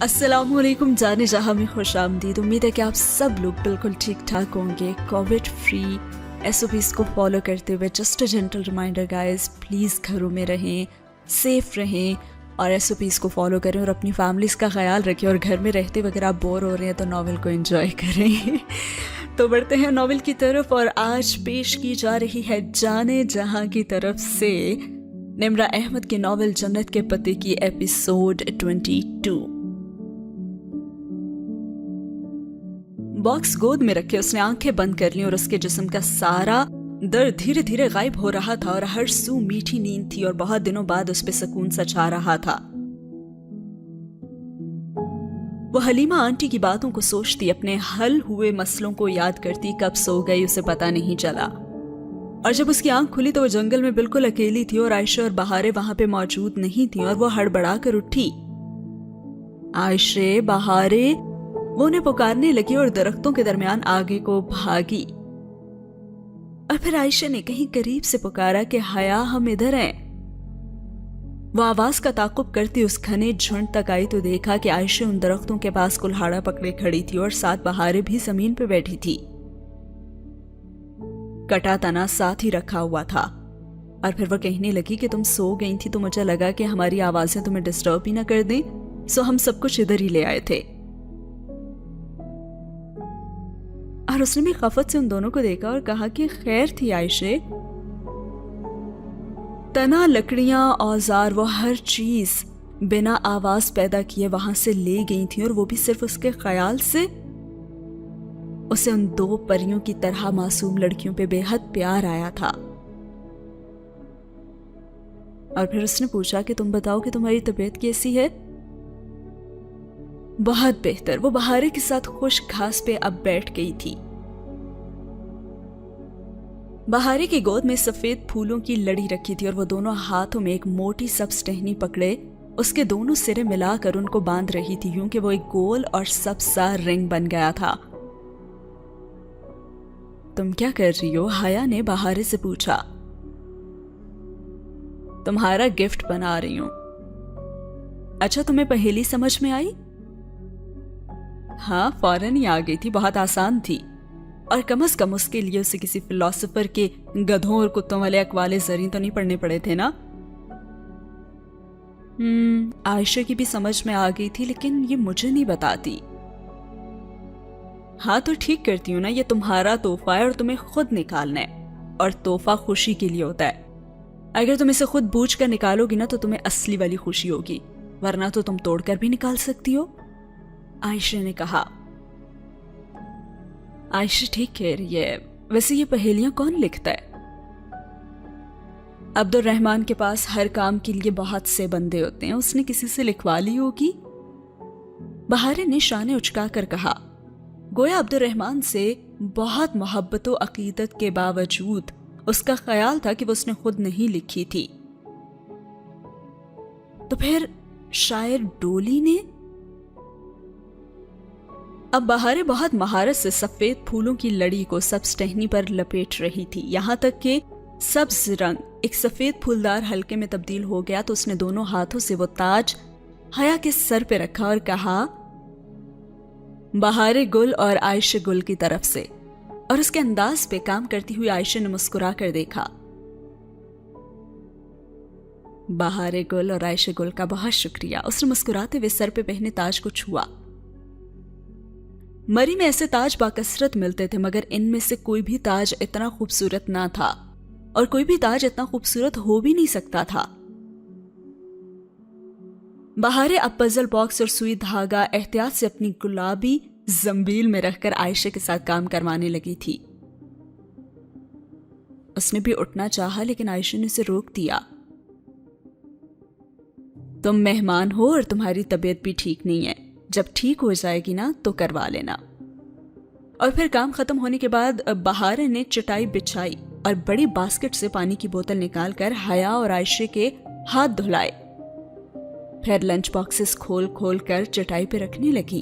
अस्सलाम वालेकुम जाने जहाँ में खुश आमदीद। उम्मीद है कि आप सब लोग बिल्कुल ठीक ठाक होंगे, कोविड फ्री SOPs को फॉलो करते हुए। Just a gentle reminder guys, please घरों में रहें, सेफ रहें और SOPs को फॉलो करें और अपनी फैमिलीज का ख्याल रखें। और घर में रहते हुए अगर आप बोर हो रहे हैं तो नॉवेल को एंजॉय करें। तो बढ़ते हैं नॉवेल की तरफ और आज पेश की जा रही है जाने जहाँ की तरफ से निम्रा अहमद के नॉवेल जन्नत के पति की एपिसोड 22। बॉक्स गोद में रखे उसने आंखें बंद कर ली और उसके जिस्म का सारा दर्द धीरे धीरे गायब हो रहा था और हर सू मीठी नींद थी और बहुत दिनों बाद उस पे सुकून सा छा रहा था। वो हलीमा आंटी की बातों को सोचती, अपने हल हुए मसलों को याद करती। कब सो गई उसे पता नहीं चला और जब उसकी आंख खुली तो वो जंगल में बिल्कुल अकेली थी और आयशा और बहारे वहां पे मौजूद नहीं थी। और वो हड़बड़ा कर उठी, आयशे, बहारे, वो उन्हें पुकारने लगी और दरख्तों के दरमियान आगे को भागी। और फिर आयशा ने कहीं करीब से पुकारा कि हया, हम इधर हैं। वो आवाज का ताकुब करती उस घने झुंड तक आई तो देखा कि आयशा उन दरख्तों के पास कुल्हाड़ा पकड़े खड़ी थी और साथ बहारे भी जमीन पे बैठी थी। कटा तना साथ ही रखा हुआ था। और फिर वो कहने लगी कि तुम सो गई थी तो मुझे लगा कि हमारी आवाजें तुम्हें डिस्टर्ब ही ना कर दें, सो हम सब कुछ इधर ही ले आए थे। और उसने भी खफत से उन दोनों को देखा और कहा कि खैर थी आयशे। तना, लकड़ियां, औजार, वो हर चीज बिना आवाज पैदा किए वहां से ले गई थी और वो भी सिर्फ उसके ख्याल से। उसे उन दो परियों की तरह मासूम लड़कियों पे बेहद प्यार आया था। और फिर उसने पूछा कि तुम बताओ कि तुम्हारी तबीयत कैसी है। बहुत बेहतर। वो बहारे के साथ खुश घास पे अब बैठ गई थी। बहारे की गोद में सफेद फूलों की लड़ी रखी थी और वो दोनों हाथों में एक मोटी सब्ज टहनी पकड़े उसके दोनों सिरे मिलाकर उनको बांध रही थी, यूं कि वो एक गोल और सब्ज सा रिंग बन गया था। तुम क्या कर रही हो? हया ने बहारे से पूछा। तुम्हारा गिफ्ट बना रही हूं। अच्छा, तुम्हें पहेली समझ में आई? हाँ, फौरन ही आ गई थी, बहुत आसान थी। और कम से कम उसके लिए उसे किसी फिलोसोफर के गधों और कुत्तों वाले अकवाले ज़रीन तो नहीं पढ़ने पड़े थे ना। आयशा की भी समझ में आ गई थी, लेकिन ये मुझे नहीं बताती। हाँ तो ठीक करती हूँ ना, ये तुम्हारा तोहफा है और तुम्हें खुद निकालना है। और तोहफा खुशी के लिए होता है। अगर तुम इसे खुद बूझ कर निकालोगी ना तो तुम्हें असली वाली खुशी होगी, वरना तो तुम तोड़कर भी निकाल सकती हो, आयशा ने कहा। आयशा ठीक कह रही है। वैसे ये पहेलियां कौन लिखता है? अब्दुल रहमान के पास हर काम के लिए बहुत से बंदे होते हैं, उसने किसी से लिखवा ली होगी। बहारे ने शाने उचकाकर कहा। गोया अब्दुल रहमान से बहुत मोहब्बत व अकीदत के बावजूद उसका ख्याल था कि वो उसने खुद नहीं लिखी थी। तो फिर शायर डोली ने? अब बहारे बहुत महारत से सफेद फूलों की लड़ी को सब्ज टहनी पर लपेट रही थी, यहां तक कि सब्ज रंग एक सफेद फूलदार हल्के में तब्दील हो गया। तो उसने दोनों हाथों से वो ताज हया के सर पे रखा और कहा, बहारे गुल और आयशा गुल की तरफ से। और उसके अंदाज पे काम करती हुई आयशा ने मुस्कुरा कर देखा। बहारे गुल और आयशा गुल का बहुत शुक्रिया। उसने मुस्कुराते हुए सर पे पहने ताज को छुआ। मरी में ऐसे ताज बाकसरत मिलते थे, मगर इनमें से कोई भी ताज इतना खूबसूरत ना था और कोई भी ताज इतना खूबसूरत हो भी नहीं सकता था। बहारे अब पजल बॉक्स और सुई धागा एहतियात से अपनी गुलाबी जंबील में रखकर आयशा के साथ काम करवाने लगी थी। उसने भी उठना चाहा, लेकिन आयशा ने उसे रोक दिया। तुम मेहमान हो और तुम्हारी तबीयत भी ठीक नहीं है, जब ठीक हो जाएगी ना तो करवा लेना। और फिर काम खत्म होने के बाद बहारे ने चटाई बिछाई और बड़ी बास्केट से पानी की बोतल निकालकर हया और आयशा के हाथ धुलाए। फिर लंच बॉक्सेस खोल खोल कर चटाई पे रखने लगी।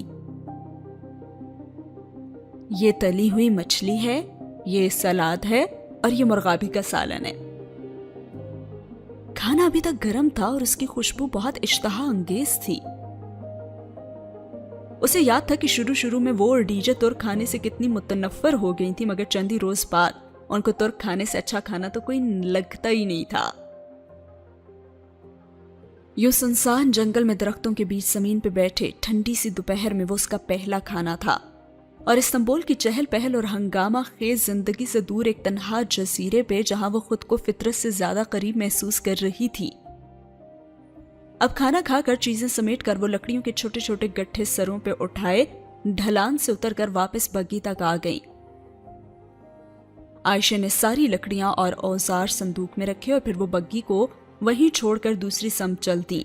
ये तली हुई मछली है, ये सलाद है और ये मुर्गाबी का सालन है। खाना अभी तक गर्म था और उसकी खुशबू बहुत इश्तहा अंगेज थी। اسے یاد تھا کہ شروع میں وہ اور ڈیجے ترک کھانے سے کتنی متنفر ہو گئی تھی، مگر چند ہی روز بعد ان کو ترک کھانے سے اچھا کھانا تو کوئی لگتا ہی نہیں تھا۔ یوں سنسان جنگل میں درختوں کے بیچ زمین پہ بیٹھے ٹھنڈی سی دوپہر میں وہ اس کا پہلا کھانا تھا، اور استنبول کی چہل پہل اور ہنگامہ خیز زندگی سے دور ایک تنہا جزیرے پہ جہاں وہ خود کو فطرت سے زیادہ قریب محسوس کر رہی تھی۔ اب کھانا کھا کر چیزیں سمیٹ کر وہ لکڑیوں کے چھوٹے چھوٹے گٹھے سروں پہ اٹھائے ڈھلان سے اتر کر واپس بگی تک آ گئیں۔ عائشہ نے ساری لکڑیاں اور اوزار صندوق میں رکھے اور پھر وہ بگی کو وہیں چھوڑ کر دوسری سمت چل دی۔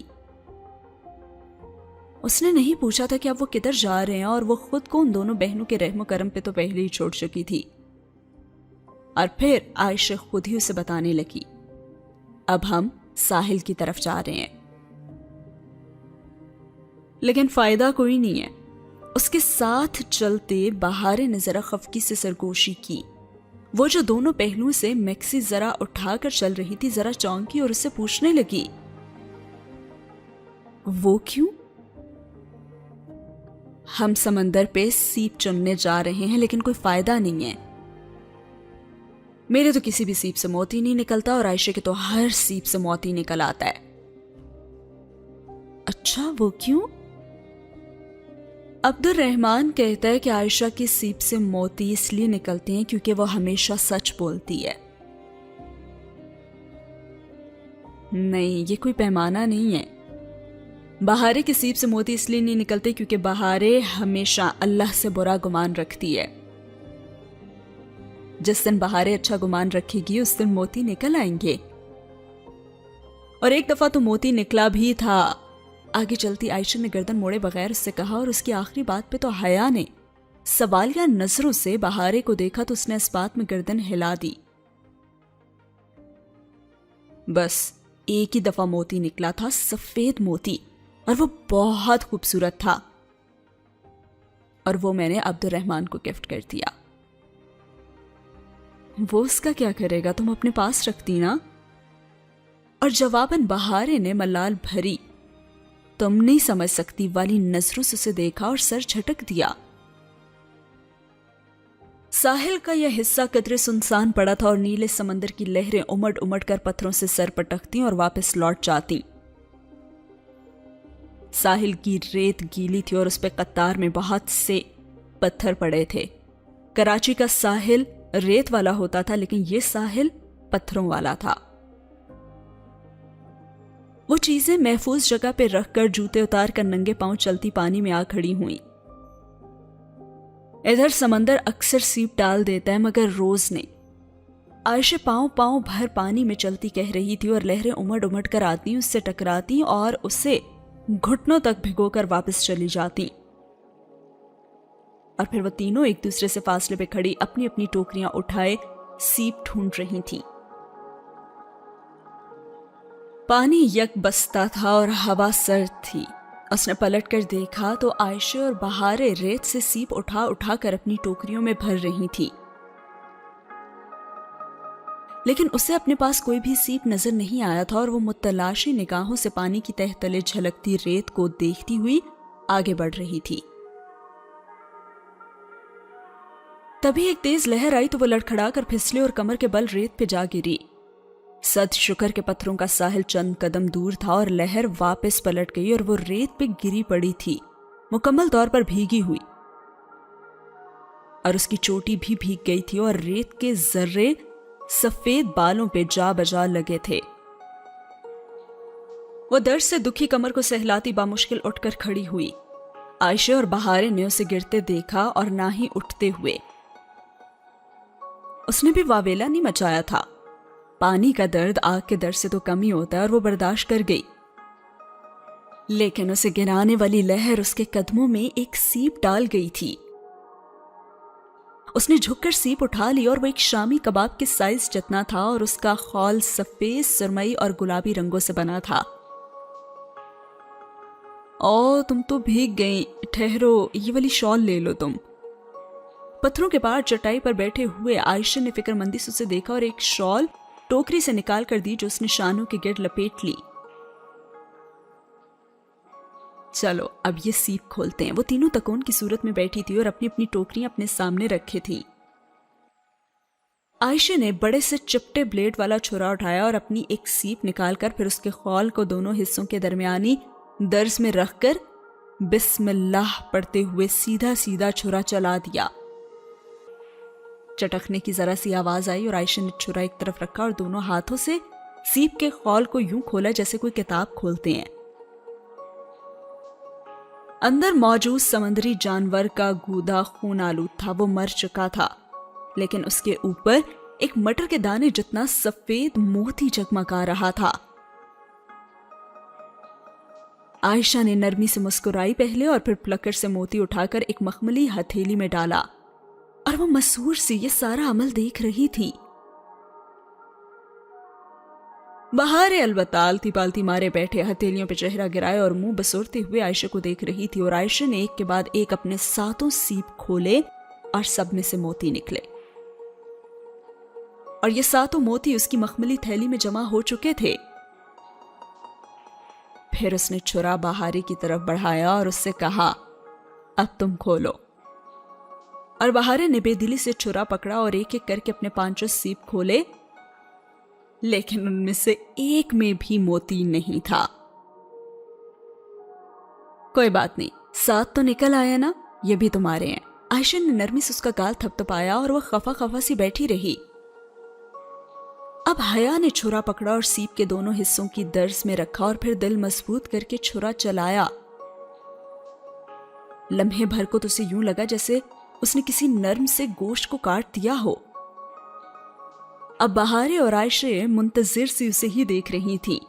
اس نے نہیں پوچھا تھا کہ اب وہ کدھر جا رہے ہیں، اور وہ خود کو ان دونوں بہنوں کے رحم و کرم پہ تو پہلے ہی چھوڑ چکی تھی۔ اور پھر عائشہ خود ہی اسے بتانے لگی، اب ہم ساحل کی طرف جا رہے ہیں۔ لیکن فائدہ کوئی نہیں ہے۔ اس کے ساتھ چلتے بہارے نے ذرا خفگی سے سرگوشی کی۔ وہ جو دونوں پہلوؤں سے میکسی ذرا اٹھا کر چل رہی تھی ذرا چونکی اور اسے پوچھنے لگی، وہ کیوں؟ ہم سمندر پہ سیپ چننے جا رہے ہیں لیکن کوئی فائدہ نہیں ہے۔ میرے تو کسی بھی سیپ سے موتی نہیں نکلتا اور عائشہ کے تو ہر سیپ سے موتی نکل آتا ہے۔ اچھا وہ کیوں؟ عبد الرحمن کہتا ہے کہ عائشہ کی سیپ سے موتی اس لیے نکلتے ہیں کیونکہ وہ ہمیشہ سچ بولتی ہے۔ نہیں، یہ کوئی پیمانہ نہیں ہے۔ بہارے کی سیپ سے موتی اس لیے نہیں نکلتے کیونکہ بہارے ہمیشہ اللہ سے برا گمان رکھتی ہے۔ جس دن بہارے اچھا گمان رکھے گی اس دن موتی نکل آئیں گے، اور ایک دفعہ تو موتی نکلا بھی تھا۔ آگے چلتی عائشہ نے گردن موڑے بغیر اس سے کہا، اور اس کی آخری بات پہ تو حیا نے سوالیہ نظروں سے بہارے کو دیکھا تو اس نے اس بات میں گردن ہلا دی۔ بس ایک ہی دفعہ موتی نکلا تھا، سفید موتی، اور وہ بہت خوبصورت تھا، اور وہ میں نے عبد الرحمن کو گفٹ کر دیا۔ وہ اس کا کیا کرے گا؟ تم اپنے پاس رکھتی نا۔ اور جواباً بہارے نے ملال بھری تم نہیں سمجھ سکتی والی نظروں سے اسے دیکھا اور سر جھٹک دیا۔ ساحل کا یہ حصہ قدرے سنسان پڑا تھا اور نیلے سمندر کی لہریں امڑ امڑ کر پتھروں سے سر پٹکتی اور واپس لوٹ جاتی۔ ساحل کی ریت گیلی تھی اور اس پہ قطار میں بہت سے پتھر پڑے تھے۔ کراچی کا ساحل ریت والا ہوتا تھا لیکن یہ ساحل پتھروں والا تھا۔ وہ چیزیں محفوظ جگہ پہ رکھ کر جوتے اتار کر ننگے پاؤں چلتی پانی میں آ کھڑی ہوئیں۔ ادھر سمندر اکثر سیپ ڈال دیتا ہے مگر روز نے۔ عائشہ پاؤں بھر پانی میں چلتی کہہ رہی تھی اور لہریں امڑ امڑ کر آتی اس سے ٹکراتی اور اسے گھٹنوں تک بھگو کر واپس چلی جاتی، اور پھر وہ تینوں ایک دوسرے سے فاصلے پہ کھڑی اپنی اپنی ٹوکریاں اٹھائے سیپ ڈھونڈ رہی تھیں۔ پانی یک بستا تھا اور ہوا سرد تھی۔ اس نے پلٹ کر دیکھا تو عائشہ اور بہارے ریت سے سیپ اٹھا اٹھا کر اپنی ٹوکریوں میں بھر رہی تھی، لیکن اسے اپنے پاس کوئی بھی سیپ نظر نہیں آیا تھا، اور وہ متلاشی نگاہوں سے پانی کی تہ تلے جھلکتی ریت کو دیکھتی ہوئی آگے بڑھ رہی تھی۔ تبھی ایک تیز لہر آئی تو وہ لڑکھڑا کر پھسلی اور کمر کے بل ریت پہ جا گری۔ صد شکر کے پتھروں کا ساحل چند قدم دور تھا اور لہر واپس پلٹ گئی اور وہ ریت پہ گری پڑی تھی، مکمل طور پر بھیگی ہوئی، اور اس کی چوٹی بھی بھیگ گئی تھی اور ریت کے ذرے سفید بالوں پہ جا بجا لگے تھے۔ وہ درد سے دکھی کمر کو سہلاتی بامشکل اٹھ کر کھڑی ہوئی۔ عائشہ اور بہارے نے اسے گرتے دیکھا اور نہ ہی اٹھتے ہوئے۔ اس نے بھی واویلا نہیں مچایا تھا۔ پانی کا درد آگ کے درد سے تو کم ہی ہوتا ہے، اور وہ برداشت کر گئی، لیکن اسے گرانے والی لہر اس کے قدموں میں ایک سیپ ڈال گئی تھی۔ اس نے جھک کر سیپ اٹھا لی اور وہ ایک شامی کباب کے سائز جتنا تھا اور اس کا خول سفید، سرمئی اور گلابی رنگوں سے بنا تھا۔ او تم تو بھیگ گئیں، ٹھہرو یہ والی شال لے لو تم۔ پتھروں کے پار چٹائی پر بیٹھے ہوئے عائشہ نے فکر مندی سے اسے دیکھا اور ایک شال ٹوکری سے نکال کر دی جو اس نے شانوں کے گرد لپیٹ لی۔ चलो अब ये सीप खोलते हैं। वो तीनों तकोन की सूरत में बैठी थी और अपनी अपनी टोकरियां अपने सामने रखी थी। आयशा ने बड़े से चिपटे ब्लेड वाला छुरा उठाया और अपनी एक सीप निकालकर फिर उसके खौल को दोनों हिस्सों के दरमियानी दर्ज में रखकर बिस्मिल्लाह पढ़ते हुए सीधा सीधा छुरा चला दिया। चटकने की जरा सी आवाज आई और आयशा ने छुरा एक तरफ रखा और दोनों हाथों से सीप के खौल को यूं खोला जैसे कोई किताब खोलते हैं। अंदर मौजूद समुद्री जानवर का गूदा खून आलूद था। वो मर चुका था, लेकिन उसके ऊपर एक मटर के दाने जितना सफेद मोती जगमगा रहा था। आयशा ने नरमी से मुस्कुराई पहले और फिर प्लकर से मोती उठाकर एक मखमली हथेली में डाला और वो मसूर सी ये सारा अमल देख रही थी। बहारे अलबताल थी पालती मारे बैठे, हथेलियों पे चेहरा गिराए और मुंह बसोरते हुए आयशा को देख रही थी। और आयशा ने एक के बाद एक अपने 7 सीप खोले और सब में से मोती निकले और ये 7 मोती उसकी मखमली थैली में जमा हो चुके थे। फिर उसने छुरा बहारे की तरफ बढ़ाया और उससे कहा, अब तुम खोलो। और बहारे ने बेदिली से छुरा पकड़ा और एक एक करके अपने 5 सीप खोले, लेकिन उनमें से एक में भी मोती नहीं था। कोई बात नहीं, 7 तो निकल आया ना, ये भी तुम्हारे हैं। आयशा ने नरमी से उसका गाल थपथपाया और वह खफा खफा सी बैठी रही। अब हया ने छुरा पकड़ा और सीप के दोनों हिस्सों की दर्ज में रखा और फिर दिल मजबूत करके छुरा चलाया। लम्हे भर को तो उसे यूं लगा जैसे उसने किसी नर्म से गोश्त को काट दिया हो। अब बहारे और आयशे मुंतजिर सी उसे ही देख रही थी।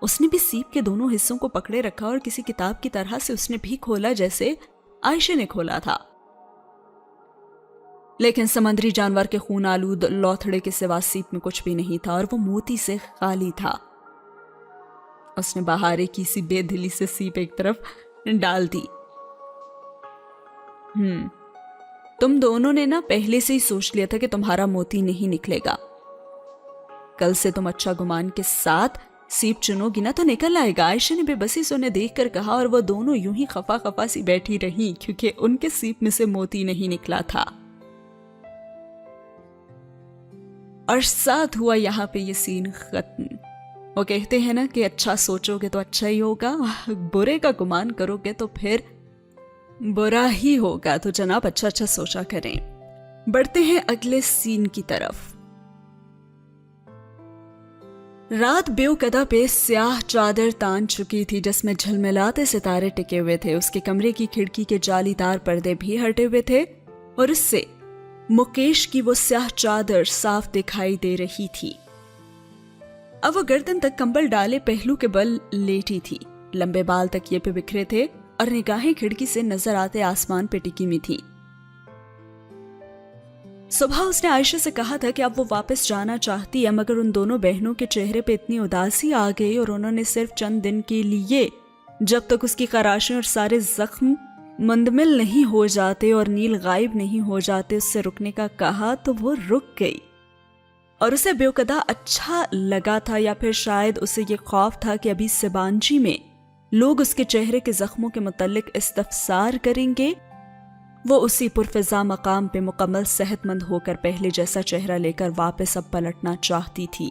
उसने भी सीप के दोनों हिस्सों को पकड़े रखा और किसी किताब की तरह से उसने भी खोला जैसे आयशे ने खोला था। लेकिन समुद्री जानवर के खून आलूद लौथड़े के सिवा सीप में कुछ भी नहीं था और वो मोती से खाली था। उसने बहारे की सी बेदिली से सीप एक तरफ डाल दी। तुम दोनों ने ना पहले से ही सोच लिया था कि तुम्हारा मोती नहीं निकलेगा। कल से तुम अच्छा गुमान के साथ सीप चुनोगी ना तो निकल आएगा। आयशा ने बेबसी से उन्हें देखकर कहा और वो दोनों यूं ही खफा खफा सी बैठी रही क्योंकि उनके सीप में से मोती नहीं निकला था। और साथ हुआ यहाँ पे ये सीन खत्म। वो कहते हैं ना कि अच्छा सोचोगे तो अच्छा ही होगा, बुरे का गुमान करोगे तो फिर बुरा ही होगा। तो जनाब अच्छा अच्छा सोचा करें। बढ़ते हैं अगले सीन की तरफ। रात बेवकदा पे स्याह चादर तान चुकी थी जिसमें झलमिलाते सितारे टिके हुए थे। उसके कमरे की खिड़की के जालीदार पर्दे भी हटे हुए थे और उससे मुकेश की वो स्याह चादर साफ दिखाई दे रही थी। अब वो गर्दन तक कंबल डाले पहलू के बल लेटी थी। लंबे बाल तकिए पे बिखरे थे और निगाहें खिड़की से नजर आते आसमान पे टिकी हुई थी। सुबह उसने आयशा से कहा था कि अब वो वापस जाना चाहती है, मगर उन दोनों बहनों के चेहरे पे इतनी उदासी आ गई और उन्होंने सिर्फ चंद दिन के लिए, जब तक उसकी खराशें और सारे जख्म मुंदमिल नहीं हो जाते और नील गायब नहीं हो जाते, उससे रुकने का कहा तो वो रुक गई। और उसे बेवकदा अच्छा लगा था या फिर शायद उसे ये खौफ था कि अभी सिबांजी में लोग उसके चेहरे के जख्मों के मुतल्लिक इस्तफसार करेंगे। वो उसी पुरफिजा मकाम पे मुकम्मल सेहतमंद होकर पहले जैसा चेहरा लेकर वापस अब पलटना चाहती थी।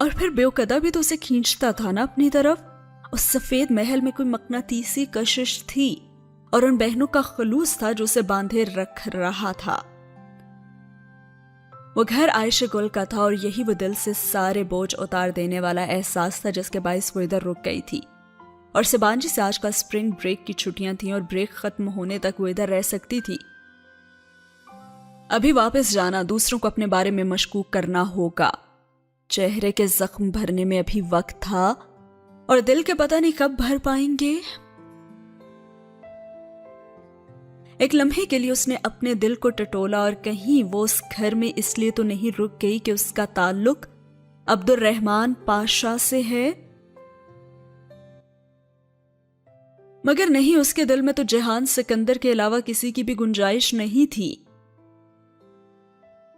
और फिर बेवकदा भी तो उसे खींचता था ना अपनी तरफ। उस सफेद महल में कोई मकनातीसी कशिश थी और उन बहनों का खलूस था जो उसे बांधे रख रहा था। वो घर आयशा गुल का था और यही वो दिल से सारे बोझ उतार देने वाला एहसास था जिसके बाइस वो इधर रुक गई थी। और सिबांजी से आज का स्प्रिंग ब्रेक की छुट्टियां थीं और ब्रेक खत्म होने तक वो इधर रह सकती थी। अभी वापस जाना, दूसरों को अपने बारे में मशकूक करना होगा। चेहरे के जख्म भरने में अभी वक्त था और दिल के पता नहीं कब भर पाएंगे। एक लम्हे के लिए उसने अपने दिल को टटोला और कहीं वो उस घर में इसलिए तो नहीं रुक गई कि उसका ताल्लुक अब्दुल रहमान पाशा से है, मगर नहीं, उसके दिल में तो जहान सिकंदर के अलावा किसी की भी गुंजाइश नहीं थी।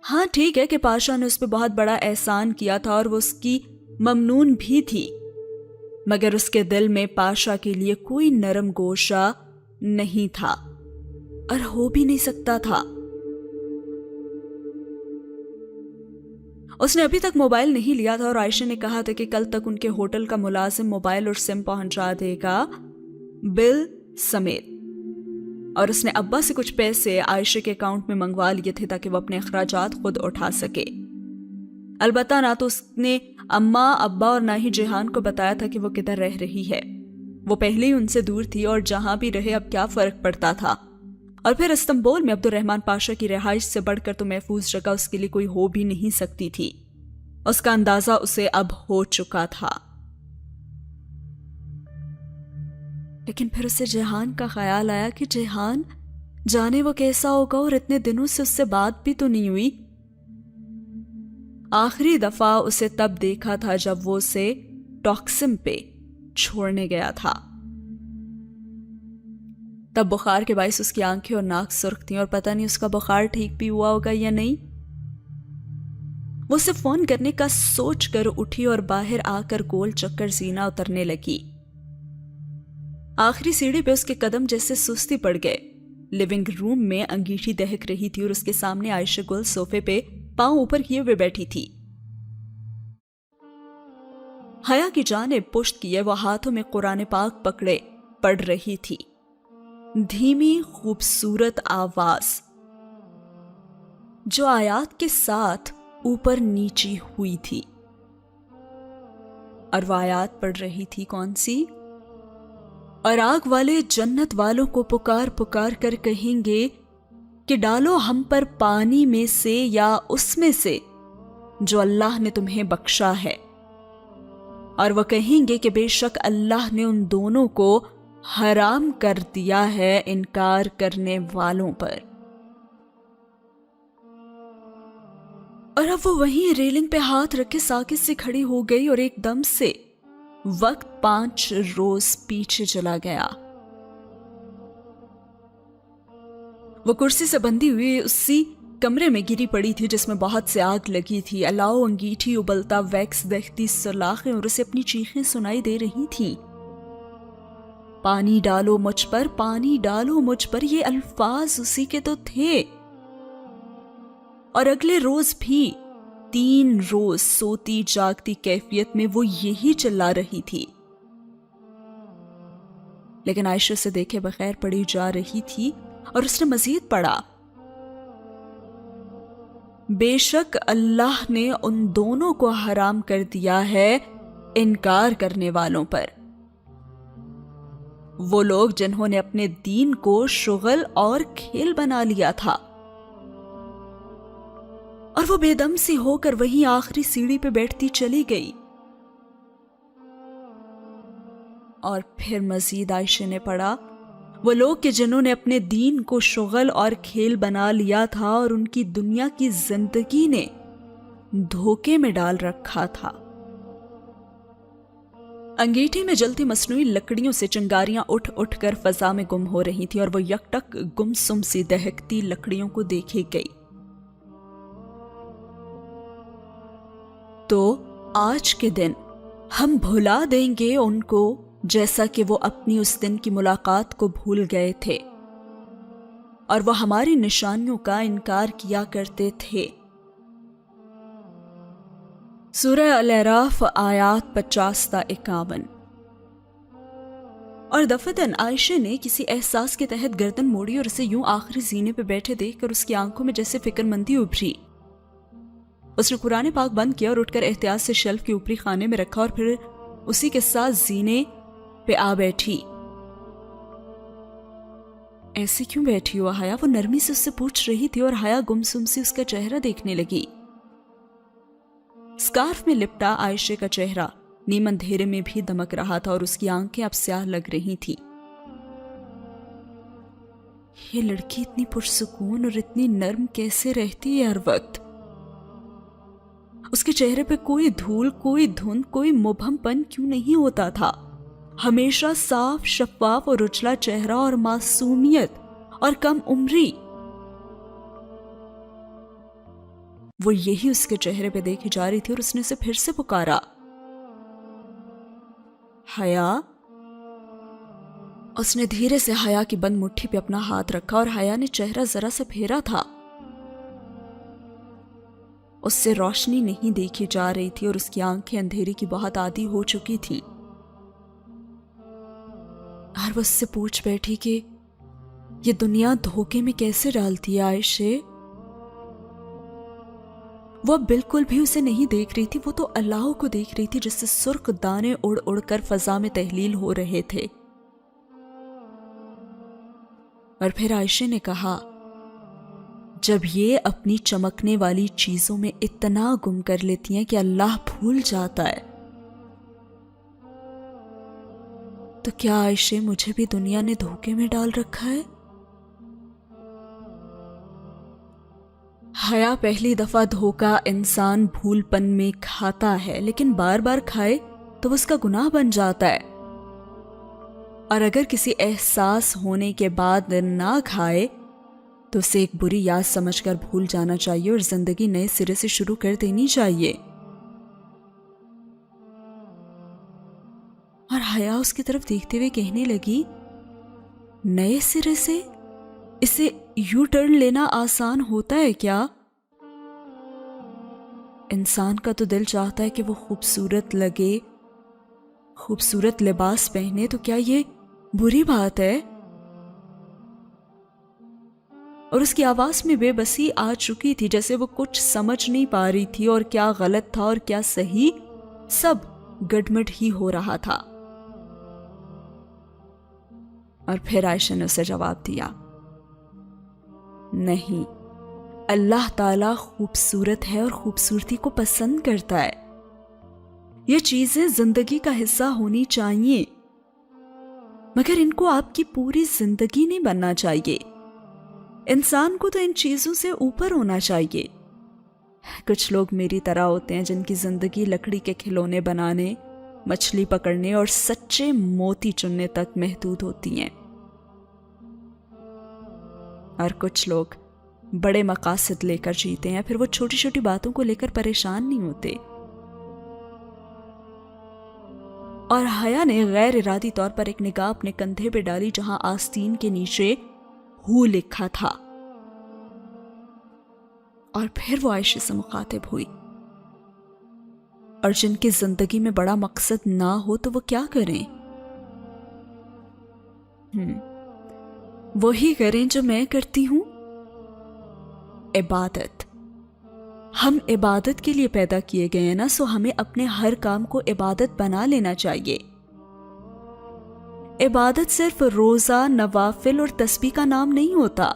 हाँ ठीक है कि पाशा ने उस पर बहुत बड़ा एहसान किया था और वो उसकी ममनून भी थी, मगर उसके दिल में पाशा के लिए कोई नरम गोशा नहीं था और हो भी नहीं सकता था। उसने अभी तक मोबाइल नहीं लिया था और आयशा ने कहा था कि कल तक उनके होटल का मुलाजिम मोबाइल और सिम पहुंचा देगा, बिल समेत। और उसने अब्बा से कुछ पैसे आयशा के अकाउंट में मंगवा लिए थे ताकि वो अपने अखराजात खुद उठा सके। अलबत्ता ना तो उसने अम्मा, अब्बा और ना ही जिहान को बताया था कि वो किधर रह रही है। वो पहले ही उनसे दूर थी और जहां भी रहे अब क्या फर्क पड़ता था। और फिर इस्तांबुल में अब्दुर्रहमान पाशा की रिहाइश से बढ़कर तो महफूज जगह उसके लिए कोई हो भी नहीं सकती थी। उसका अंदाजा उसे अब हो चुका था। लेकिन फिर उसे जिहान का ख्याल आया कि जिहान जाने वो कैसा होगा और इतने दिनों से उससे बात भी तो नहीं हुई। आखिरी दफा उसे तब देखा था जब वो उसे टॉक्सिम पे छोड़ने गया था। तब बुखार के बायस उसकी आंखें और नाक सुर्ख थी और पता नहीं उसका बुखार ठीक भी हुआ होगा या नहीं। वो उसे फोन करने का सोच कर उठी और बाहर आकर गोल चक्कर जीना उतरने लगी। आखिरी सीढ़ी पे उसके कदम जैसे सुस्ती पड़ गए। लिविंग रूम में अंगीठी दहक रही थी और उसके सामने आयशा गुल सोफे पे पांव ऊपर किए हुए बैठी थी। हया की जानिब पुश्त किए वो हाथों में कुरान पाक पकड़े पढ़ रही थी। धीमी खूबसूरत आवाज जो आयात के साथ ऊपर नीची हुई थी। और वो आयात पढ़ रही थी कौन सी? और आग वाले जन्नत वालों को पुकार पुकार कर कहेंगे कि डालो हम पर पानी में से या उसमें से जो अल्लाह ने तुम्हें बख्शा है। और वह कहेंगे कि बेशक अल्लाह ने उन दोनों को हराम कर दिया है इनकार करने वालों पर। और अब वो वहीं रेलिंग पे हाथ रखे साकित से खड़ी हो गई और एकदम से वक्त 5 रोज पीछे चला गया। वो कुर्सी से बंधी हुई उसी कमरे में गिरी पड़ी थी जिसमें बहुत से आग लगी थी। अलाव, अंगीठी, उबलता वैक्स, दहती सलाखें और उसे अपनी चीखें सुनाई दे रही थीं। पानी डालो मुझ पर, पानी डालो मुझ पर, ये अल्फाज उसी के तो थे। और अगले रोज भी 3 रोज सोती जागती कैफियत में वो यही चिल्ला रही थी। लेकिन आयशा से देखे बगैर पड़ी जा रही थी और उसने मजीद पढ़ा, बेशक अल्लाह ने उन दोनों को हराम कर दिया है इनकार करने वालों पर। वो लोग जिन्होंने अपने दीन को शुगल और खेल बना लिया था। और वो बेदम सी होकर वहीं आखिरी सीढ़ी पे बैठती चली गई। और फिर मजीद आयशा ने पढ़ा, वो लोग कि जिन्होंने अपने दीन को शुगल और खेल बना लिया था और उनकी दुनिया की जिंदगी ने धोखे में डाल रखा था। अंगीठी में जलती मसनूई लकड़ियों से चिंगारियां उठ उठ कर फजा में गुम हो रही थी और वो यकटक गुमसुम सी दहकती लकड़ियों को देखे गई। तो आज के दिन हम भुला देंगे उनको जैसा कि वो अपनी उस दिन की मुलाकात को भूल गए थे और वो हमारी निशानियों का इनकार किया करते थे। सूरह अल-अराफ आयात 50 ता 51। और दफतन आयशा ने किसी एहसास के तहत गर्दन मोड़ी और उसे यूं आखिरी जीने पे बैठे देखकर उसकी आंखों में जैसे फिक्रमंदी उभरी। उसने कुरान पाक बंद किया और उठकर एहतियात से शेल्फ के ऊपरी खाने में रखा और फिर उसी के साथ जीने पे आ बैठी। ऐसे क्यों बैठी हो हया? वो नरमी से उससे पूछ रही थी और हया गुमसुम से उसका चेहरा देखने लगी। स्कार्फ में लिपटा आयशा का चेहरा नीम अंधेरे में भी दमक रहा था और उसकी आंखें अब स्याह लग रही थी। ये लड़की इतनी पुरसुकून और इतनी नर्म कैसे रहती है हर वक्त? उसके चेहरे पे कोई धूल, कोई धुंध, कोई मुबहमपन क्यों नहीं होता था? हमेशा साफ, शफाफ और उजला चेहरा और मासूमियत और कम उम्री। वो यही उसके चेहरे पे देखी जा रही थी और उसने उसे फिर से पुकारा, حیا؟ اس نے دھیرے سے حیا کی بند مٹھی پہ اپنا ہاتھ رکھا اور حیا نے چہرہ ذرا سا پھیرا تھا۔ اس سے روشنی نہیں دیکھی جا رہی تھی اور اس کی آنکھیں اندھیرے کی بہت عادی ہو چکی تھیں، اور وہ اس سے پوچھ بیٹھی کہ یہ دنیا دھوکے میں کیسے ڈالتی ہے عائشہ؟ وہ بالکل بھی اسے نہیں دیکھ رہی تھی، وہ تو اللہ کو دیکھ رہی تھی جس سے سرخ دانے اڑ اڑ کر فضا میں تحلیل ہو رہے تھے۔ اور پھر عائشہ نے کہا، جب یہ اپنی چمکنے والی چیزوں میں اتنا گم کر لیتی ہیں کہ اللہ بھول جاتا ہے، تو کیا عائشہ مجھے بھی دنیا نے دھوکے میں ڈال رکھا ہے؟ حیا پہلی دفعہ دھوکا انسان بھول پن میں کھاتا ہے، لیکن بار بار کھائے تو اس کا گناہ بن جاتا ہے، اور اگر کسی احساس ہونے کے بعد نہ کھائے تو اسے ایک بری یاد سمجھ کر بھول جانا چاہیے اور زندگی نئے سرے سے شروع کر دینی چاہیے۔ اور حیا اس کی طرف دیکھتے ہوئے کہنے لگی، نئے سرے سے؟ اسے یو ٹرن لینا آسان ہوتا ہے کیا؟ انسان کا تو دل چاہتا ہے کہ وہ خوبصورت لگے، خوبصورت لباس پہنے، تو کیا یہ بری بات ہے؟ اور اس کی آواز میں بے بسی آ چکی تھی، جیسے وہ کچھ سمجھ نہیں پا رہی تھی، اور کیا غلط تھا اور کیا صحیح، سب گڈمڈ ہی ہو رہا تھا۔ اور پھر عائشہ نے اسے جواب دیا، نہیں، اللہ تعالیٰ خوبصورت ہے اور خوبصورتی کو پسند کرتا ہے، یہ چیزیں زندگی کا حصہ ہونی چاہیے، مگر ان کو آپ کی پوری زندگی نہیں بننا چاہیے۔ انسان کو تو ان چیزوں سے اوپر ہونا چاہیے۔ کچھ لوگ میری طرح ہوتے ہیں جن کی زندگی لکڑی کے کھلونے بنانے، مچھلی پکڑنے اور سچے موتی چننے تک محدود ہوتی ہیں، اور کچھ لوگ بڑے مقاصد لے کر جیتے ہیں، پھر وہ چھوٹی چھوٹی باتوں کو لے کر پریشان نہیں ہوتے۔ اور حیا نے غیر ارادی طور پر ایک نگاہ اپنے کندھے پہ ڈالی جہاں آستین کے نیچے ہو لکھا تھا، اور پھر وہ عائشہ سے مخاطب ہوئی، اور جن کی زندگی میں بڑا مقصد نہ ہو تو وہ کیا کریں؟ وہی کریں جو میں کرتی ہوں، عبادت۔ ہم عبادت کے لیے پیدا کیے گئے ہیں نا، سو ہمیں اپنے ہر کام کو عبادت بنا لینا چاہیے۔ عبادت صرف روزہ، نوافل اور تسبیح کا نام نہیں ہوتا،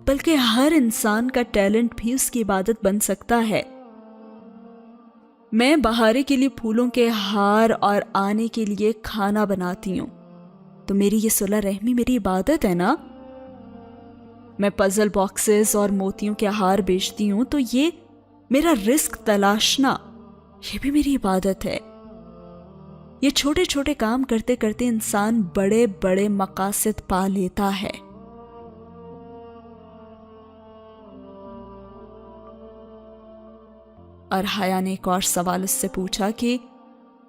بلکہ ہر انسان کا ٹیلنٹ بھی اس کی عبادت بن سکتا ہے۔ میں بہارے کے لیے پھولوں کے ہار اور آنے کے لیے کھانا بناتی ہوں، تو میری یہ صلہ رحمی میری عبادت ہے نا۔ میں پزل باکسز اور موتیوں کے ہار بیچتی ہوں، تو یہ میرا رزق تلاشنا، یہ بھی میری عبادت ہے۔ یہ چھوٹے چھوٹے کام کرتے کرتے انسان بڑے بڑے مقاصد پا لیتا ہے۔ اور حیا نے ایک اور سوال اس سے پوچھا کہ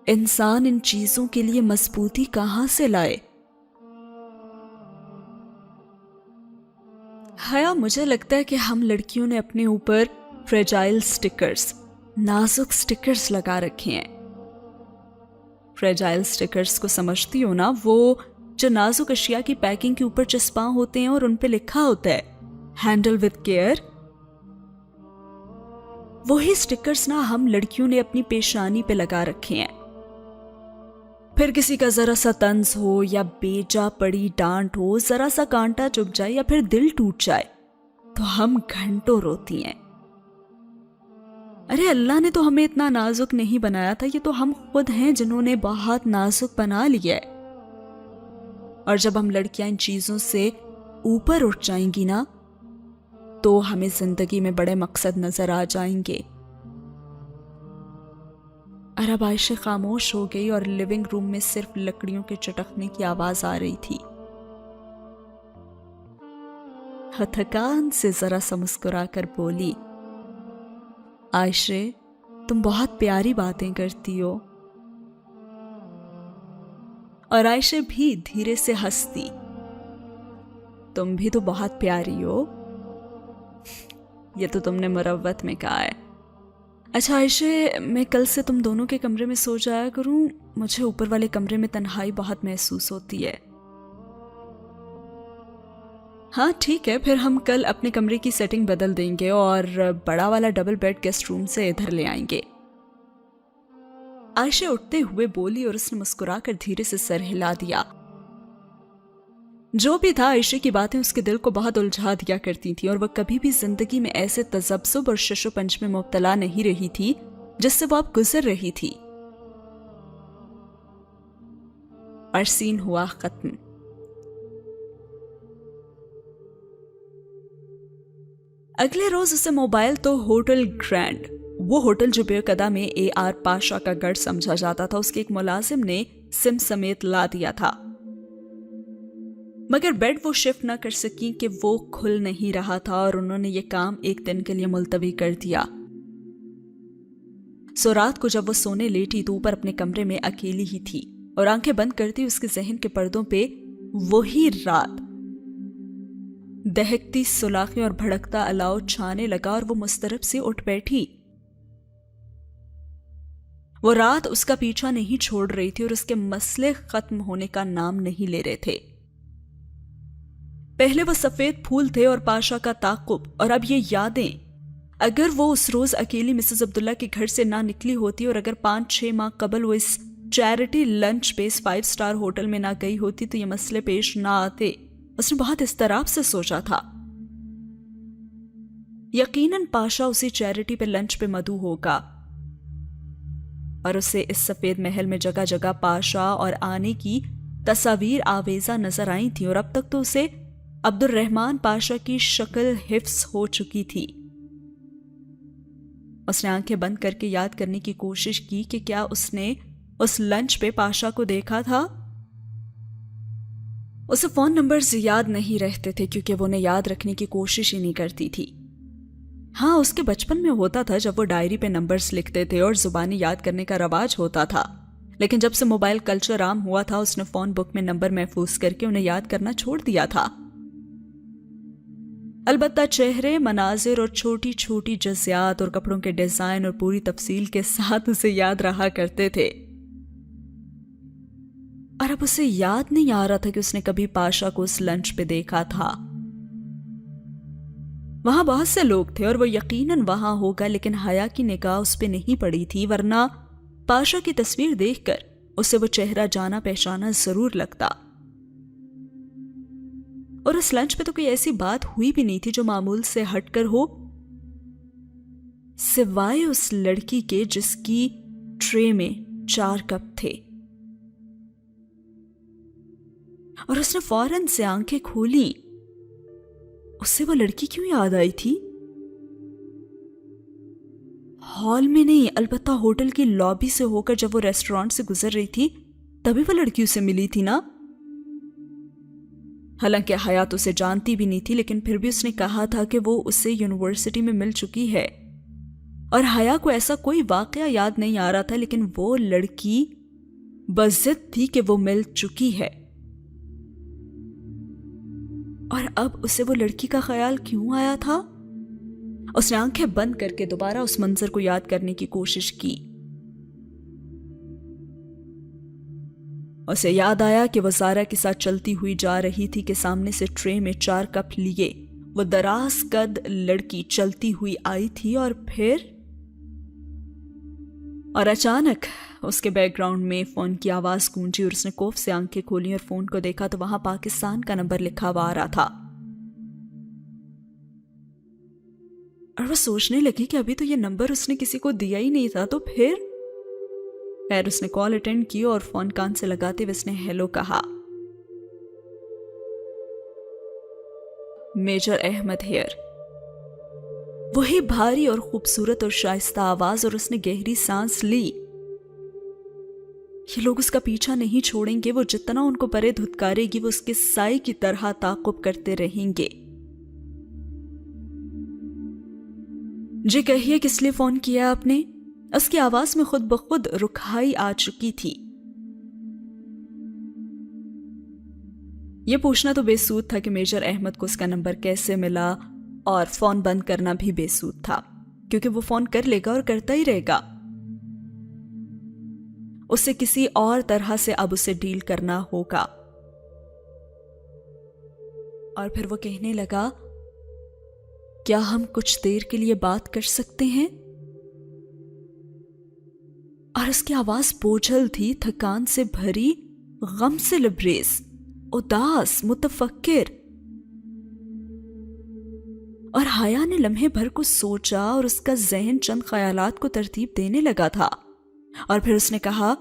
انسان ان چیزوں کے لیے مضبوطی کہاں سے لائے؟ حیا، مجھے لگتا ہے کہ ہم لڑکیوں نے اپنے اوپر فریجائل سٹکرز، نازک سٹکرز لگا رکھے ہیں۔ فریجائل سٹکرز کو سمجھتی ہو نا، وہ جو نازک اشیاء کی پیکنگ کے اوپر چسپاں ہوتے ہیں اور ان پہ لکھا ہوتا ہے ہینڈل وتھ کیئر۔ وہی سٹکرز نا ہم لڑکیوں نے اپنی پیشانی پہ لگا رکھے ہیں۔ پھر کسی کا ذرا سا طنز ہو یا بیجا پڑی ڈانٹ ہو، ذرا سا کانٹا چبھ جائے یا پھر دل ٹوٹ جائے، تو ہم گھنٹوں روتی ہیں۔ ارے اللہ نے تو ہمیں اتنا نازک نہیں بنایا تھا، یہ تو ہم خود ہیں جنہوں نے بہت نازک بنا لیا ہے۔ اور جب ہم لڑکیاں ان چیزوں سے اوپر اٹھ جائیں گی نا، تو ہمیں زندگی میں بڑے مقصد نظر آ جائیں گے۔ اور اب عائشہ خاموش ہو گئی اور لیونگ روم میں صرف لکڑیوں کے چٹکنے کی آواز آ رہی تھی۔ تھکان سے ذرا سا مسکرا کر بولی، عائشہ تم بہت پیاری باتیں کرتی ہو، और आयशा भी धीरे से हंसती। तुम भी तो बहुत प्यारी हो। ये तो तुमने मुरव्वत में कहा है। अच्छा आयशा, मैं कल से तुम दोनों के कमरे में सो जाया करूं, मुझे ऊपर वाले कमरे में तन्हाई बहुत महसूस होती है। हाँ ठीक है, फिर हम कल अपने कमरे की सेटिंग बदल देंगे और बड़ा वाला डबल बेड गेस्ट रूम से इधर ले आएंगे। आयशा उठते हुए बोली और उसने मुस्कुराकर धीरे से सर हिला दिया। जो भी था, आयशा की बातें उसके दिल को बहुत उलझा दिया करती थी और वह कभी भी जिंदगी में ऐसे तजब्सुब और शशोपंज में मुब्तला नहीं रही थी जिससे वो अब गुजर रही थी। और सीन हुआ खत्म। अगले रोज उसे मोबाइल तो होटल ग्रैंड, वो होटल जो बेकदा में AR पाशा का गढ़ समझा जाता था, उसके एक मुलाजिम ने सिम समेत ला दिया था। मगर बेड वो शिफ्ट ना कर सकी कि वो खुल नहीं रहा था और उन्होंने ये काम एक दिन के लिए मुलतवी कर दिया। सो रात को जब वो सोने लेटी तो ऊपर अपने कमरे में अकेली ही थी और आंखें बंद करती उसके जहन के पर्दों पे वही रात, दहकती सुलाखें और भड़कता अलाव छाने लगा और वो मुस्तरब से उठ बैठी। वो रात उसका पीछा नहीं छोड़ रही थी और उसके मसले खत्म होने का नाम नहीं ले रहे थे। पहले वो सफेद फूल थे और पाशा का ताकुब, और अब ये यादें। अगर वो उस रोज अकेली मिसेस अब्दुल्ला के घर से ना निकली होती और अगर 5-6 माह कबल वो इस charity lunch base 5 star hotel में ना गई होती तो ये मसले पेश ना आते। उसने बहुत इस्तराब से सोचा था। यकीनन पाशा उसी चैरिटी पे लंच पे मधु होगा और उसे इस सफेद महल में जगह जगह पाशा और आने की तस्वीर आवेजा नजर आई थी और अब तक तो उसे अब्दुर्रहमान पाशा की शक्ल हिफ्स हो चुकी थी। उसने आंखें बंद करके याद करने की कोशिश की कि क्या उसने उस लंच पे पाशा को देखा था। उसे फोन नंबर्स याद नहीं रहते थे क्योंकि वो उन्हें याद रखने की कोशिश ही नहीं करती थी। हाँ, उसके बचपन में होता था जब वो डायरी पे नंबर्स लिखते थे और जुबानी याद करने का रवाज होता था, लेकिन जब से मोबाइल कल्चर आम हुआ था उसने फोन बुक में नंबर महफूज करके उन्हें याद करना छोड़ दिया था। अलबत्ता चेहरे, मनाजिर और छोटी छोटी जज़ियात और कपड़ों के डिजाइन और पूरी तफसील के साथ उसे याद रहा करते थे। और अब उसे याद नहीं आ रहा था कि उसने कभी पाशा को उस लंच पे देखा था। वहां बहुत से लोग थे और वो यकीनन वहां होगा, लेकिन हया की निगाह उस पे नहीं पड़ी थी, वरना पाशा की तस्वीर देखकर उसे वो चेहरा जाना पहचाना जरूर लगता। और उस लंच पे तो कोई ऐसी बात हुई भी नहीं थी जो मामूल से हटकर हो, सिवाय उस लड़की के जिसकी ट्रे में 4 कप थे। और उसने फौरन से आंखें खोली। उससे वो लड़की क्यों याद आई थी? हॉल में नहीं, अलबत्ता होटल की लॉबी से होकर जब वो रेस्टोरेंट से गुजर रही थी तभी वो लड़की उसे मिली थी ना। हालांकि हया तो उसे जानती भी नहीं थी, लेकिन फिर भी उसने कहा था कि वो उससे यूनिवर्सिटी में मिल चुकी है। और हया को ऐसा कोई वाकया याद नहीं आ रहा था, लेकिन वो लड़की बज़िद थी कि वो मिल चुकी है। और अब उसे वो लड़की का ख्याल क्यों आया था? उसने आंखें बंद करके दोबारा उस मंजर को याद करने की कोशिश की। उसे याद आया कि वो ज़ारा के साथ चलती हुई जा रही थी कि सामने से ट्रे में 4 कप लिए वो दराज कद लड़की चलती हुई आई थी और अचानक उसके बैकग्राउंड में फोन की आवाज गूंजी और उसने खौफ से आंखें खोली और फोन को देखा तो वहां पाकिस्तान का नंबर लिखा हुआ आ रहा था। और वो सोचने लगी कि अभी तो ये नंबर उसने किसी को दिया ही नहीं था, तो फिर खैर उसने कॉल अटेंड की और फोन कान से लगाते हुए उसने हेलो कहा। Major Ahmad here. वही भारी और खूबसूरत और शाइस्ता आवाज, और उसने गहरी सांस ली। ये लोग उसका पीछा नहीं छोड़ेंगे, वो जितना उनको परे धुतकारेगी वो उसके साई की तरह ताक़ुब करते रहेंगे। जी कहिए, किस लिए फोन किया आपने? उसकी आवाज में खुद ब खुद रुखाई आ चुकी थी। یہ پوچھنا تو بے سود تھا کہ میجر احمد کو اس کا نمبر کیسے ملا، اور فون بند کرنا بھی بے سود تھا کیونکہ وہ فون کر لے گا اور کرتا ہی رہے گا۔ اسے کسی اور طرح سے اب اسے ڈیل کرنا ہوگا۔ اور پھر وہ کہنے لگا، کیا ہم کچھ دیر کے لیے بات کر سکتے ہیں؟ اور اس کی آواز بوجھل تھی، تھکان سے بھری، غم سے لبریز، اداس، متفکر۔ اور حیا نے لمحے بھر کو سوچا اور اس کا ذہن چند خیالات کو ترتیب دینے لگا تھا، اور پھر اس نے کہا،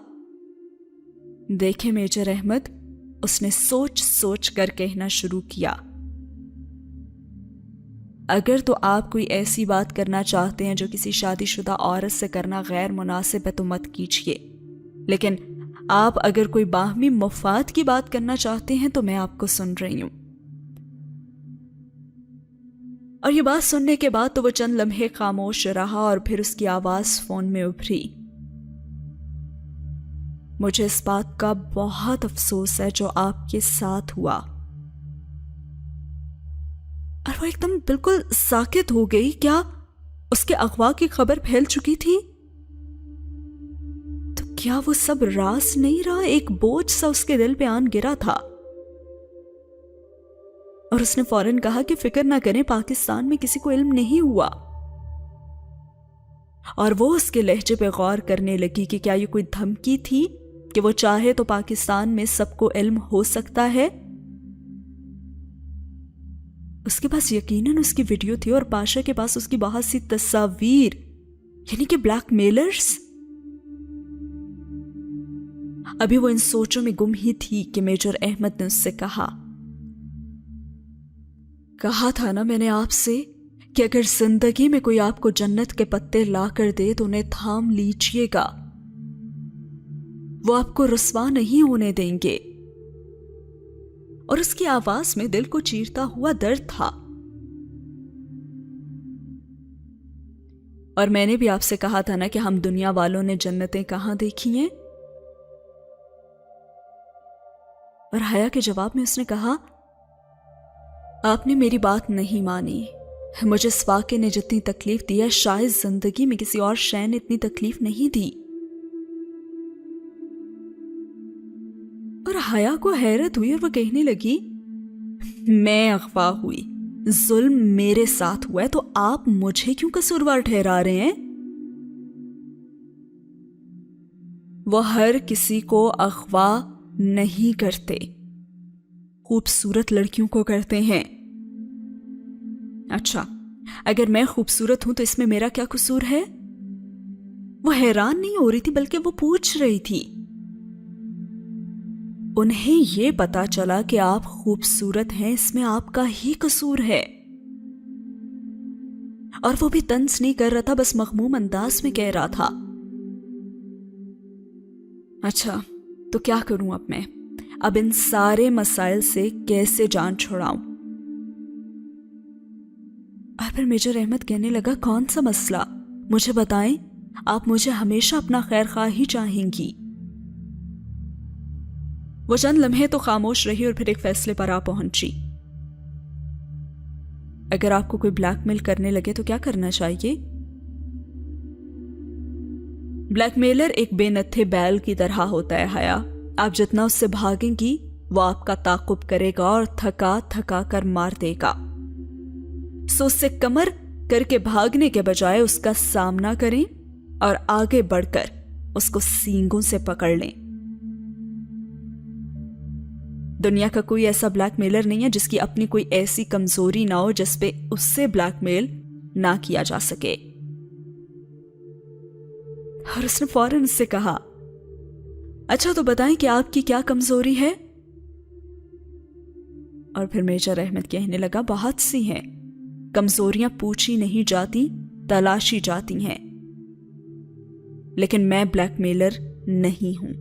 دیکھیں میجر احمد، اس نے سوچ سوچ کر کہنا شروع کیا، اگر تو آپ کوئی ایسی بات کرنا چاہتے ہیں جو کسی شادی شدہ عورت سے کرنا غیر مناسب ہے تو مت کیجیے، لیکن آپ اگر کوئی باہمی مفاد کی بات کرنا چاہتے ہیں تو میں آپ کو سن رہی ہوں۔ اور یہ بات سننے کے بعد تو وہ چند لمحے خاموش رہا، اور پھر اس کی آواز فون میں ابھری، مجھے اس بات کا بہت افسوس ہے جو آپ کے ساتھ ہوا۔ اور وہ ایک دم بالکل ساکت ہو گئی۔ کیا اس کے اغوا کی خبر پھیل چکی تھی؟ تو کیا وہ سب راز نہیں رہا؟ ایک بوجھ سا اس کے دل پہ آن گرا تھا، اور اس نے فوراً کہا کہ فکر نہ کریں، پاکستان میں کسی کو علم نہیں ہوا۔ اور وہ اس کے لہجے پہ غور کرنے لگی کہ کیا یہ کوئی دھمکی تھی کہ وہ چاہے تو پاکستان میں سب کو علم ہو سکتا ہے؟ اس کے پاس یقیناً اس کی ویڈیو تھی، اور پاشا کے پاس اس کی بہت سی تصاویر، یعنی کہ بلیک میلرز۔ ابھی وہ ان سوچوں میں گم ہی تھی کہ میجر احمد نے اس سے کہا تھا نا میں نے آپ سے کہ اگر زندگی میں کوئی آپ کو جنت کے پتے لا کر دے تو انہیں تھام لیجئے گا، وہ آپ کو رسوا نہیں ہونے دیں گے۔ اور اس کی آواز میں دل کو چیرتا ہوا درد تھا۔ اور میں نے بھی آپ سے کہا تھا نا کہ ہم دنیا والوں نے جنتیں کہاں دیکھی ہیں؟ اور حیا کے جواب میں اس نے کہا، آپ نے میری بات نہیں مانی، مجھے اس واقعے نے جتنی تکلیف دی ہے شاید زندگی میں کسی اور شے نے اتنی تکلیف نہیں دی۔ اور حیا کو حیرت ہوئی، اور وہ کہنے لگی، میں اغوا ہوئی، ظلم میرے ساتھ ہوا ہے، تو آپ مجھے کیوں قصوروار ٹھہرا رہے ہیں؟ وہ ہر کسی کو اغوا نہیں کرتے، خوبصورت لڑکیوں کو کرتے ہیں۔ اچھا، اگر میں خوبصورت ہوں تو اس میں میرا کیا قصور ہے؟ وہ حیران نہیں ہو رہی تھی بلکہ وہ پوچھ رہی تھی۔ انہیں یہ پتا چلا کہ آپ خوبصورت ہیں، اس میں آپ کا ہی قصور ہے۔ اور وہ بھی طنز نہیں کر رہا تھا، بس مغموم انداز میں کہہ رہا تھا، اچھا تو کیا کروں اب ان سارے مسائل سے کیسے جان چھڑاؤں؟ اور پھر میجر احمد کہنے لگا، کون سا مسئلہ؟ مجھے بتائیں، آپ مجھے ہمیشہ اپنا خیر خواہ ہی چاہیں گی۔ وہ چند لمحے تو خاموش رہی، اور پھر ایک فیصلے پر آ پہنچی، اگر آپ کو کوئی بلیک میل کرنے لگے تو کیا کرنا چاہیے؟ بلیک میلر ایک بے نتھے بیل کی طرح ہوتا ہے حیا، آپ جتنا اس سے بھاگیں گی وہ آپ کا تعاقب کرے گا اور تھکا تھکا کر مار دے گا۔ سو اس سے کمر کر کے بھاگنے کے بجائے اس کا سامنا کریں اور آگے بڑھ کر اس کو سینگوں سے پکڑ لیں۔ دنیا کا کوئی ایسا بلیک میلر نہیں ہے جس کی اپنی کوئی ایسی کمزوری نہ ہو جس پہ اس سے بلیک میل نہ کیا جا سکے۔ اور اس نے فوراً اس سے کہا، اچھا تو بتائیں کہ آپ کی کیا کمزوری ہے؟ اور پھر میجر احمد کہنے لگا، بہت سی ہیں، کمزوریاں پوچھی نہیں جاتی، تلاشی جاتی ہیں، لیکن میں بلیک میلر نہیں ہوں۔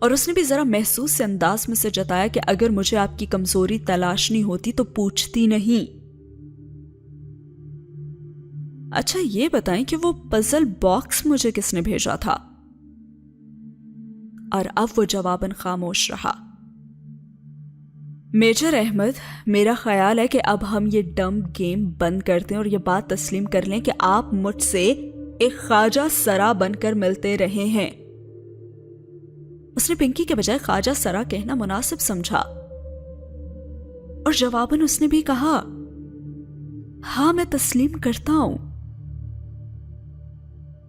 اور اس نے بھی ذرا محسوس سے انداز میں سے جتایا کہ اگر مجھے آپ کی کمزوری تلاشنی ہوتی تو پوچھتی نہیں۔ اچھا یہ بتائیں کہ وہ پزل باکس مجھے کس نے بھیجا تھا؟ और अब वो जवाबन खामोश रहा। मेजर अहमद, मेरा ख्याल है कि अब हम ये डम गेम बंद कर दें और ये बात तस्लीम कर लें कि आप मुझसे एक ख्वाजा सरा बनकर मिलते रहे हैं। उसने पिंकी के बजाय ख्वाजा सरा कहना मुनासिब समझा और जवाबन उसने भी कहा, हाँ मैं तस्लीम करता हूं।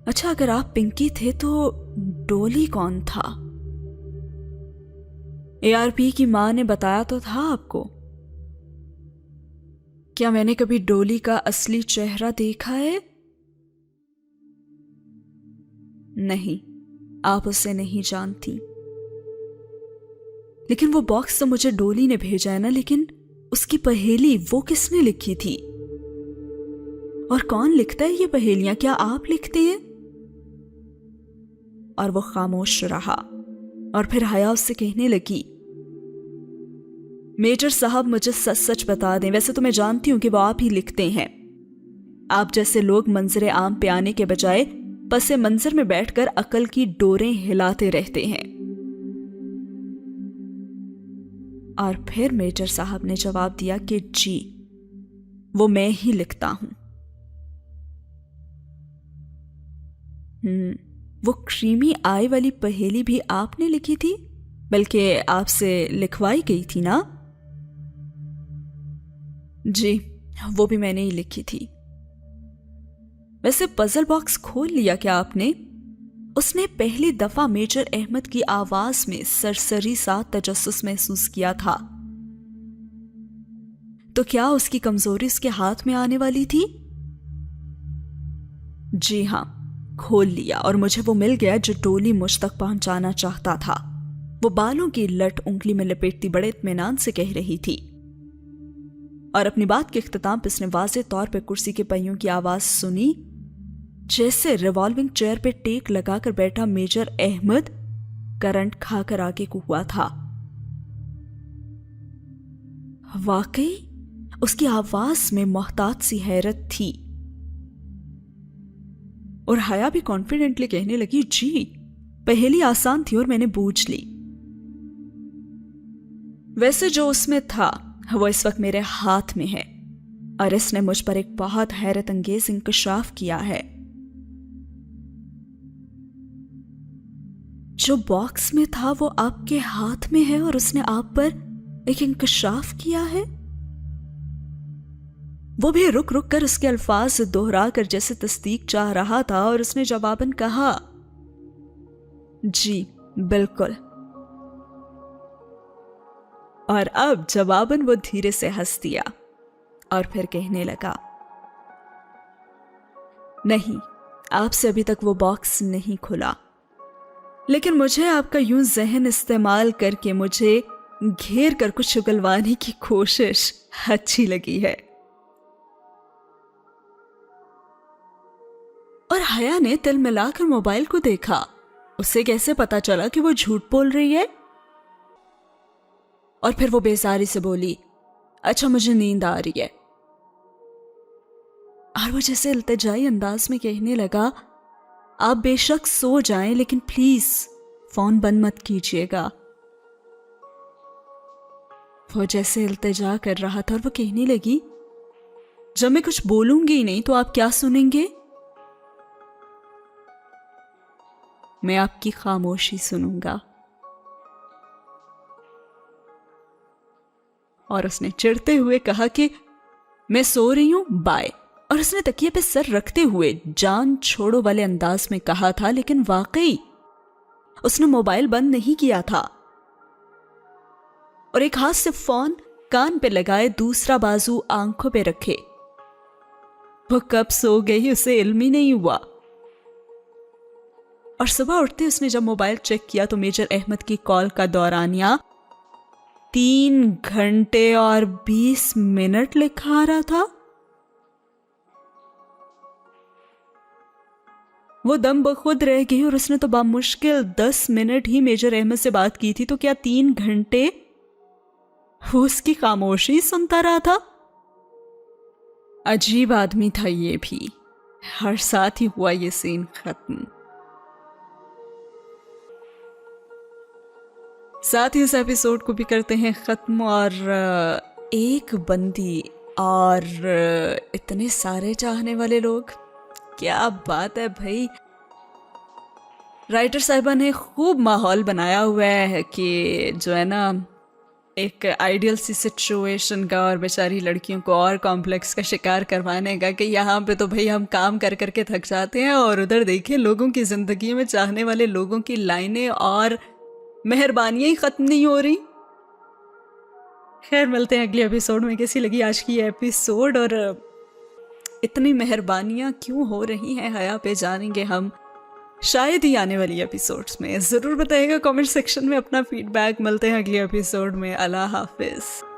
अच्छा, अगर आप पिंकी थे तो डोली कौन था? ARP की मां ने बताया तो था आपको। क्या मैंने कभी डोली का असली चेहरा देखा है? नहीं, आप उसे नहीं जानती। लेकिन वो बॉक्स तो मुझे डोली ने भेजा है ना, लेकिन उसकी पहेली वो किसने लिखी थी? और कौन लिखता है ये पहेलियां? क्या आप लिखते हैं? और वो खामोश रहा और फिर हया उससे कहने लगी, मेजर साहब मुझे सच सच बता दें, वैसे तो मैं जानती हूं कि वो आप ही लिखते हैं। आप जैसे लोग मंजरे आम पे आने के बजाय पसे मंजर में बैठकर अकल की डोरें हिलाते रहते हैं। और फिर मेजर साहब ने जवाब दिया कि जी, वो मैं ही लिखता हूं। वो क्रीमी आई वाली पहेली भी आपने लिखी थी, बल्कि आपसे लिखवाई गई थी ना? जी, वो भी मैंने ही लिखी थी। वैसे पजल बॉक्स खोल लिया क्या आपने? उसने पहली दफा मेजर अहमद की आवाज में सरसरी सा तजस्सुस महसूस किया था। तो क्या उसकी कमजोरी उसके हाथ में आने वाली थी? जी हां, खोल लिया और मुझे वो मिल गया जो डोली मुझ तक पहुंचाना चाहता था। वो बालों की लट उंगली में लपेटती बड़े इत्मीनान से कह रही थी और अपनी बात के इख्तिताम पर उसने वाज़े तौर पे कुर्सी के पहियों की आवाज सुनी, जैसे रिवॉल्विंग चेयर पे टेक लगाकर बैठा मेजर अहमद करंट खाकर आगे को हुआ था। वाकई उसकी आवाज में मोहतात सी हैरत थी और हया भी कॉन्फिडेंटली कहने लगी, जी पहेली आसान थी और मैंने बूझ ली। वैसे जो उसमें था वो इस वक्त मेरे हाथ में है और इसने मुझ पर एक बहुत हैरत अंगेज इंकशाफ किया है। जो बॉक्स में था वो आपके हाथ में है और उसने आप पर एक इंकशाफ किया है। वो भी रुक रुक कर उसके अल्फाज दोहरा कर जैसे तस्दीक चाह रहा था और उसने जवाबन कहा, जी बिल्कुल। और अब जवाबन वो धीरे से हंस दिया और फिर कहने लगा, नहीं, आपसे अभी तक वो बॉक्स नहीं खुला, लेकिन मुझे आपका यूं जहन इस्तेमाल करके मुझे घेर कर कुछ उगलवाने की कोशिश अच्छी लगी है। और हया ने तिल मिलाकर मोबाइल को देखा। उसे कैसे पता चला कि वो झूठ बोल रही है? और फिर वो बेजारी से बोली, अच्छा मुझे नींद आ रही है। और वो जैसे इल्तिजाई अंदाज में कहने लगा, आप बेशक सो जाएं लेकिन प्लीज फोन बंद मत कीजिएगा। वो जैसे इल्तिजा कर रहा था और वो कहने लगी, जब मैं कुछ बोलूंगी ही नहीं तो आप क्या सुनेंगे? मैं आपकी खामोशी सुनूंगा। और उसने चिढ़ते हुए कहा कि मैं सो रही हूं, बाय। और उसने तकिए पे सर रखते हुए जान छोड़ो वाले अंदाज में कहा था, लेकिन वाकई उसने मोबाइल बंद नहीं किया था और एक हाथ से फोन कान पे लगाए दूसरा बाजू आंखों पे रखे। वो कब सो गई उसे इल्म ही नहीं हुआ। और सुबह उठते उसने जब मोबाइल चेक किया तो मेजर अहमद की कॉल का दौरानिया 3 घंटे और 20 मिनट लिखा आ रहा था। वो दम बखुद रह गई और उसने तो बामुश्किल 10 मिनट ही मेजर अहमद से बात की थी, तो क्या 3 घंटे वो उसकी खामोशी सुनता रहा था? अजीब आदमी था ये भी। हर साथ ही हुआ ये सीन खत्म। साथ ही इस एपिसोड को भी करते हैं ख़त्म। और एक बंदी और इतने सारे चाहने वाले लोग, क्या बात है भाई। राइटर साहिबा ने खूब माहौल बनाया हुआ है कि जो है ना एक आइडियल सी सिचुएशन का, और बेचारी लड़कियों को और कॉम्प्लेक्स का शिकार करवाने का कि यहाँ पे तो भाई हम काम कर करके थक जाते हैं, और उधर देखिए लोगों की ज़िंदगी में चाहने वाले लोगों की लाइनें और मेहरबानियाँ ही ख़त्म नहीं हो रही। खैर मिलते हैं अगले एपिसोड में। कैसी लगी आज की ये एपिसोड, और इतनी मेहरबानियाँ क्यों हो रही हैं हया पे, जानेंगे हम शायद ही आने वाली एपिसोड्स में। ज़रूर बताइएगा कमेंट सेक्शन में अपना फीडबैक। मिलते हैं अगले एपिसोड में। अल्लाह हाफिज़।